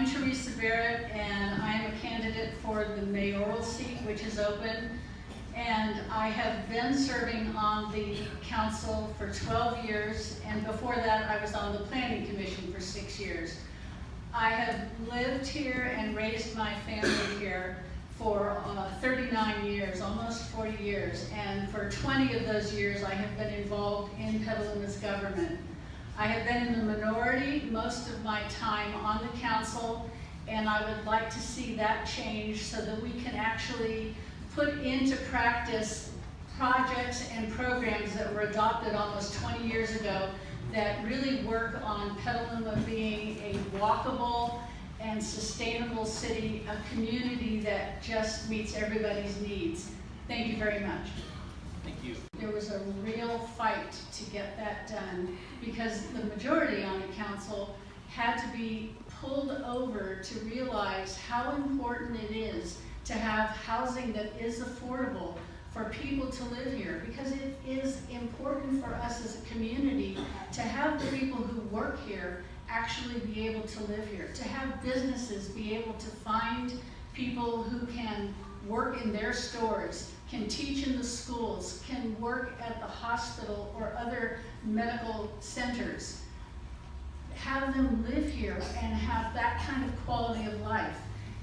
I'm Teresa Barrett, and I am a candidate for the mayoral seat, which is open. And I have been serving on the council for 12 years, and before that I was on the planning commission for 6 years. I have lived here and raised my family here for 39 years, almost 40 years, and for 20 of those years I have been involved in Petaluma's government. I have been in the minority most of my time on the council, and I would like to see that change so that we can actually put into practice projects and programs that were adopted almost 20 years ago that really work on Petaluma being a walkable and sustainable city, a community that just meets everybody's needs. Thank you very much. Thank you. There was a real fight to get that done because the majority on the council had to be pulled over to realize how important it is to have housing that is affordable for people to live here, because it is important for us as a community to have the people who work here actually be able to live here, to have businesses be able to find people who can work in their stores, can teach in the schools, can work at the hospital or other medical centers. Have them live here and have that kind of quality of life.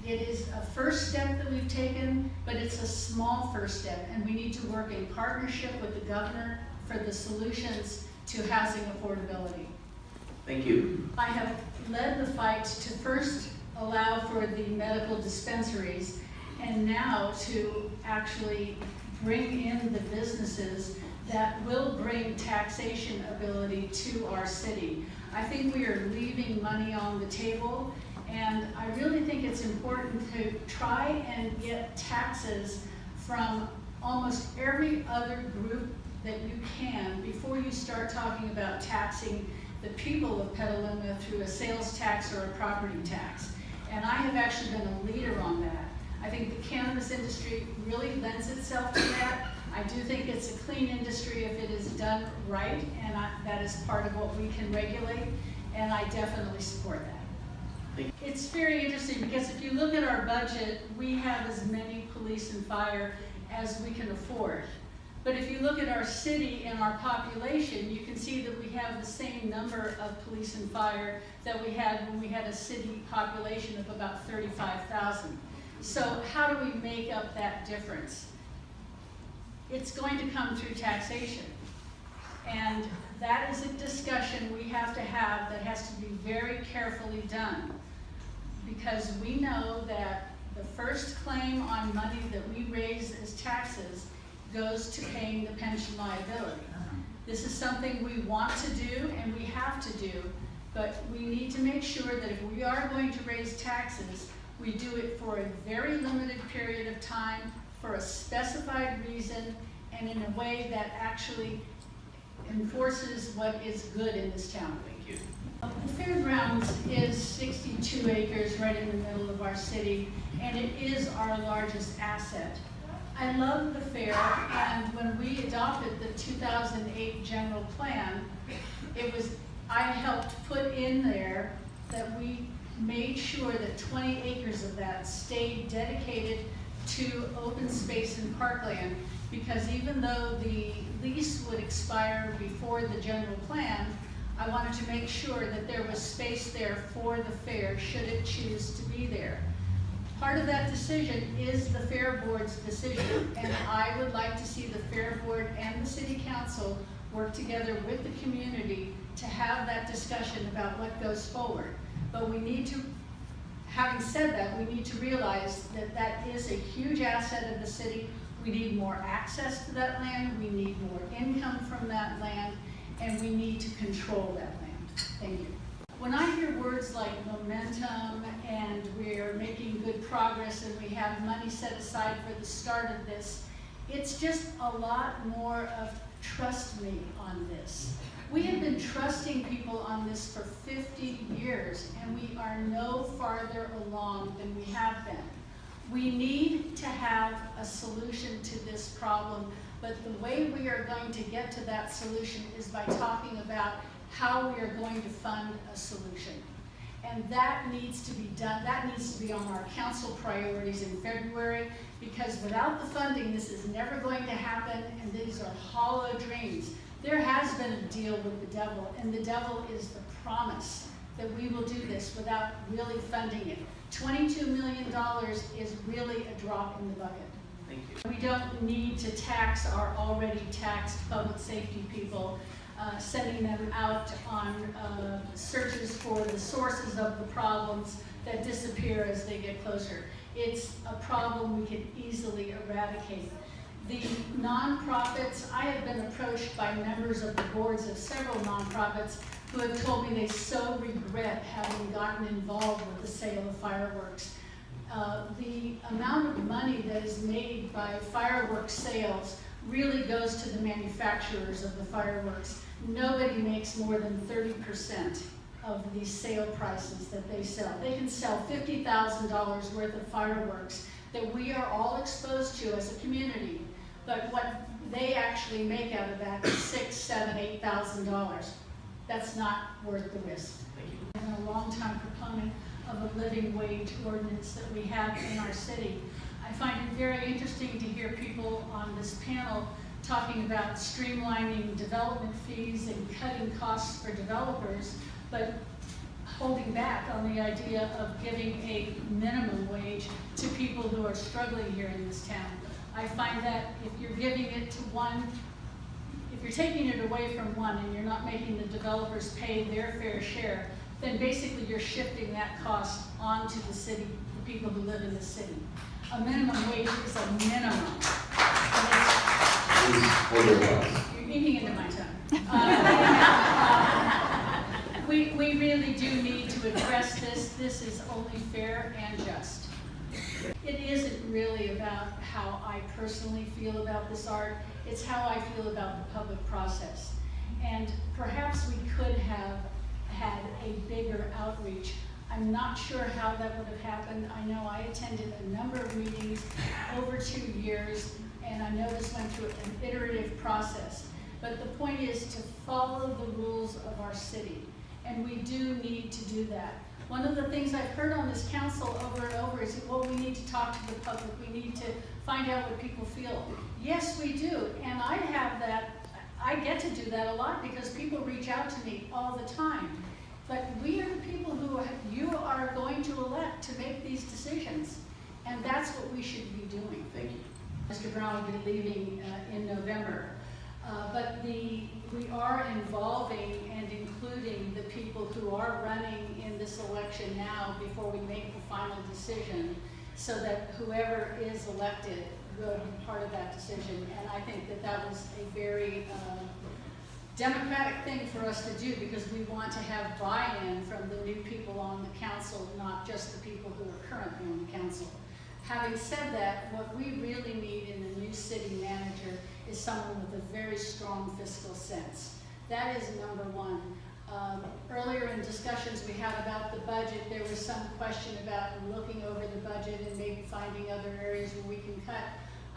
It is a first step that we've taken, but it's a small first step, and we need to work in partnership with the governor for the solutions to housing affordability. Thank you. I have led the fight to first allow for the medical dispensaries, and now to actually bring in the businesses that will bring taxation ability to our city. I think we are leaving money on the table, and I really think it's important to try and get taxes from almost every other group that you can before you start talking about taxing the people of Petaluma through a sales tax or a property tax. And I have actually been a leader on that. I think the cannabis industry really lends itself to that. I do think it's a clean industry if it is done right, and that is part of what we can regulate, and I definitely support that. It's very interesting because if you look at our budget, we have as many police and fire as we can afford. But if you look at our city and our population, you can see that we have the same number of police and fire that we had when we had a city population of about 35,000. So how do we make up that difference? It's going to come through taxation. And that is a discussion we have to have that has to be very carefully done. Because we know that the first claim on money that we raise as taxes goes to paying the pension liability. This is something we want to do and we have to do, but we need to make sure that if we are going to raise taxes, we do it for a very limited period of time, for a specified reason, and in a way that actually enforces what is good in this town. Thank you. The fairgrounds is 62 acres right in the middle of our city, and it is our largest asset. I love the fair, and when we adopted the 2008 general plan, I helped put in there that we made sure that 20 acres of that stayed dedicated to open space and parkland, because even though the lease would expire before the general plan, I wanted to make sure that there was space there for the fair should it choose to be there. Part of that decision is the Fair Board's decision, and I would like to see the Fair Board and the City Council work together with the community to have that discussion about what goes forward. But we need to, having said that, we need to realize that that is a huge asset of the city. We need more access to that land, we need more income from that land, and we need to control that land. Thank you. When I hear words like momentum and we're making good progress and we have money set aside for the start of this, it's just a lot more of trust me on this. We have been trusting people on this for 50 years and we are no farther along than we have been. We need to have a solution to this problem, but the way we are going to get to that solution is by talking about how we are going to fund a solution. And that needs to be done, that needs to be on our council priorities in February, because without the funding, this is never going to happen, and these are hollow dreams. There has been a deal with the devil, and the devil is the promise that we will do this without really funding it. $22 million is really a drop in the bucket. Thank you. We don't need to tax our already taxed public safety people, sending them out on searches for the sources of the problems that disappear as they get closer. It's a problem we can easily eradicate. The nonprofits, I have been approached by members of the boards of several nonprofits who have told me they so regret having gotten involved with the sale of fireworks. The amount of money that is made by fireworks sales really goes to the manufacturers of the fireworks. Nobody makes more than 30% of the sale prices that they sell. They can sell $50,000 worth of fireworks that we are all exposed to as a community, but what they actually make out of that is $6,000, $7,000, $8,000. That's not worth the risk. Thank you. I've been a long-time proponent of a living wage ordinance that we have in our city. I find it very interesting to hear people on this panel talking about streamlining development fees and cutting costs for developers, but holding back on the idea of giving a minimum wage to people who are struggling here in this town. I find that if you're giving it to one, if you're taking it away from one and you're not making the developers pay their fair share, then basically you're shifting that cost onto the city, the people who live in the city. A minimum wage is a minimum. You're eating into my time. We really do need to address this. This is only fair and just. It isn't really about how I personally feel about this art. It's how I feel about the public process. And perhaps we could have had a bigger outreach. I'm not sure how that would have happened. I know I attended a number of meetings over 2 years, and I know this went through an iterative process. But the point is to follow the rules of our city, and we do need to do that. One of the things I've heard on this council over and over is, well, we need to talk to the public. We need to find out what people feel. Yes, we do, and I have that. I get to do that a lot because people reach out to me all the time. But we are the people who you are going to elect to make these decisions, and that's what we should be doing. Thank you. Mr. Brown will be leaving in November, but we are involving and including the people who are running in this election now before we make the final decision, so that whoever is elected will be part of that decision. And I think that that was a very democratic thing for us to do, because we want to have buy-in from the new people on the council, not just the people who are currently on the council. Having said that, what we really need in a new city manager is someone with a very strong fiscal sense. That is number one. Earlier in discussions we had about the budget, there was some question about looking over the budget and maybe finding other areas where we can cut.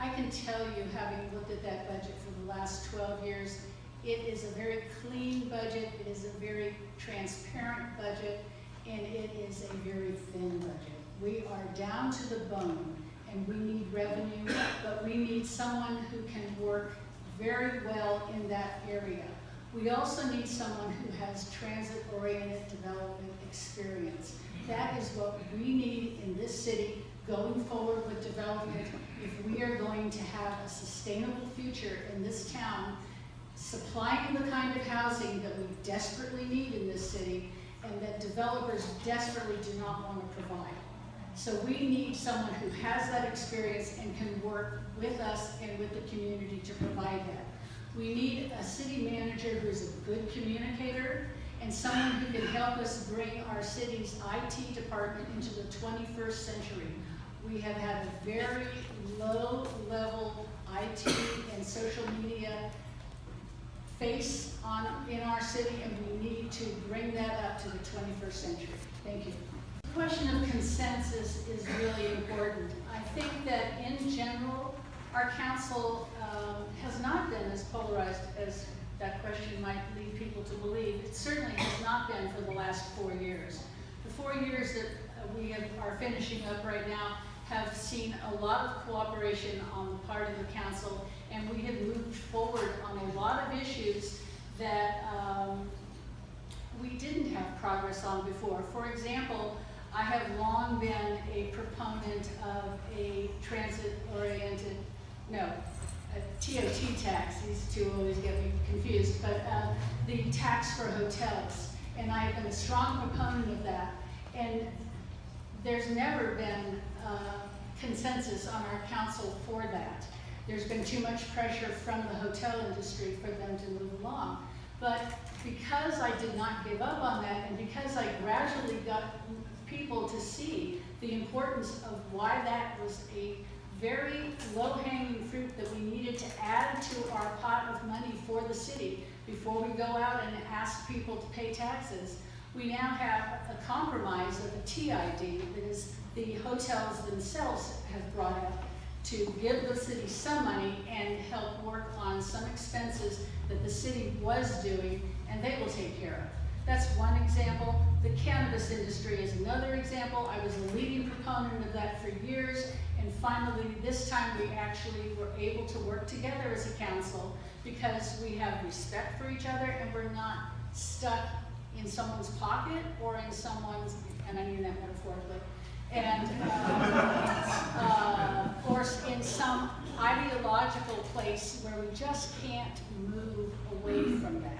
I can tell you, having looked at that budget for the last 12 years, it is a very clean budget, it is a very transparent budget, and it is a very thin budget. We are down to the bone, and we need revenue, but we need someone who can work very well in that area. We also need someone who has transit-oriented development experience. That is what we need in this city going forward with development if we are going to have a sustainable future in this town, supplying the kind of housing that we desperately need in this city and that developers desperately do not want to provide. So we need someone who has that experience and can work with us and with the community to provide that. We need a city manager who's a good communicator and someone who can help us bring our city's IT department into the 21st century. We have had a very low-level IT and social media face in our city, and we need to bring that up to the 21st century. Thank you. The question of consensus is really important. I think that in general, our council has not been as polarized as that question might lead people to believe. It certainly has not been for the last 4 years. the 4 years that are finishing up right now have seen a lot of cooperation on the part of the council, and we have moved forward on a lot of issues that we didn't have progress on before. For example, I have long been a proponent of a transit-oriented, a TOT tax. These two always get me confused, but the tax for hotels. And I have been a strong proponent of that. And there's never been consensus on our council for that. There's been too much pressure from the hotel industry for them to move along. But because I did not give up on that, and because I gradually got people to see the importance of why that was a very low-hanging fruit that we needed to add to our pot of money for the city before we go out and ask people to pay taxes, we now have a compromise of a TID that is the hotels themselves have brought up to give the city some money and help work on some expenses that the city was doing, and they will take care of. That's one example. The cannabis industry is another example. I was a leading proponent of that for years, and finally this time we actually were able to work together as a council because we have respect for each other and we're not stuck in someone's pocket or in someone's, and I mean that metaphorically, and or in some ideological place where we just can't move away from that.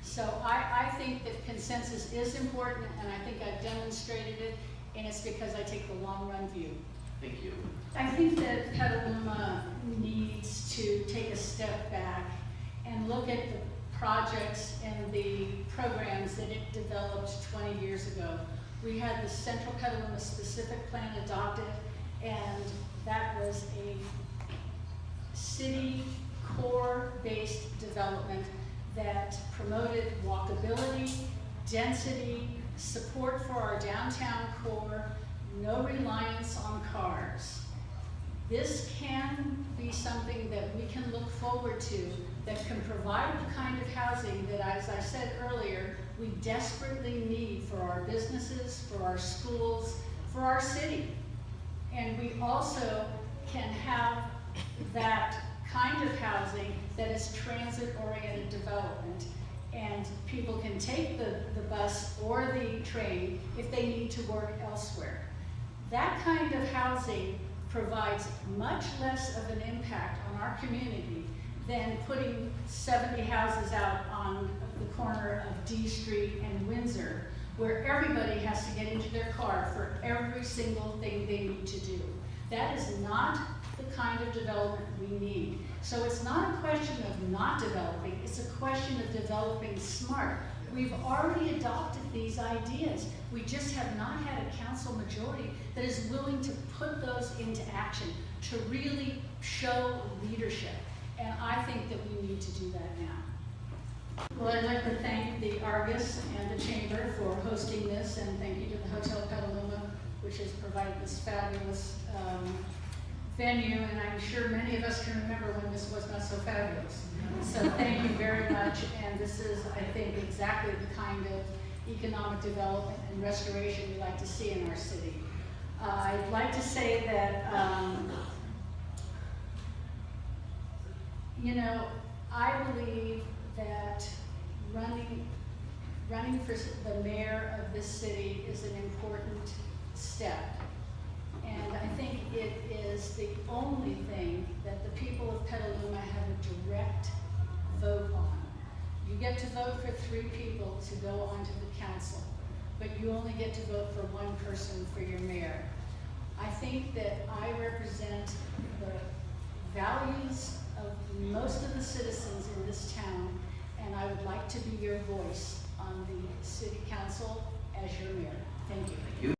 So I think that consensus is important, and I think I've demonstrated it, and it's because I take the long run view. Thank you. I think that Petaluma needs to take a step back and look at the projects and the programs that it developed 20 years ago. We had the Central Petaluma Specific Plan adopted, and that was a city core-based development that promoted walkability, density, support for our downtown core, no reliance on cars. This can be something that we can look forward to that can provide the kind of housing that, as I said earlier, we desperately need for our businesses, for our schools, for our city. And we also can have that kind of housing that is transit-oriented development, and people can take the bus or the train if they need to work elsewhere. That kind of housing provides much less of an impact on our community than putting 70 houses out on the corner of D Street and Windsor, where everybody has to get into their car for every single thing they need to do. That is not the kind of development we need. So it's not a question of not developing, it's a question of developing smart. We've already adopted these ideas. We just have not had a council majority that is willing to put those into action, to really show leadership. And I think that we need to do that now. Well, I'd like to thank the Argus and the Chamber for hosting this, and thank you to the Hotel Petaluma, which has provided this fabulous venue, and I'm sure many of us can remember when this was not so fabulous. So thank you very much, and this is, I think, exactly the kind of economic development and restoration we like to see in our city. I'd like to say that, you know, I believe that running for the mayor of this city is an important step. And I think it is the only thing that the people of Petaluma have a direct vote on. You get to vote for 3 people to go onto the council, but you only get to vote for 1 person for your mayor. I think that I represent the values of most of the citizens in this town, and I would like to be your voice on the city council as your mayor. Thank you. Thank you.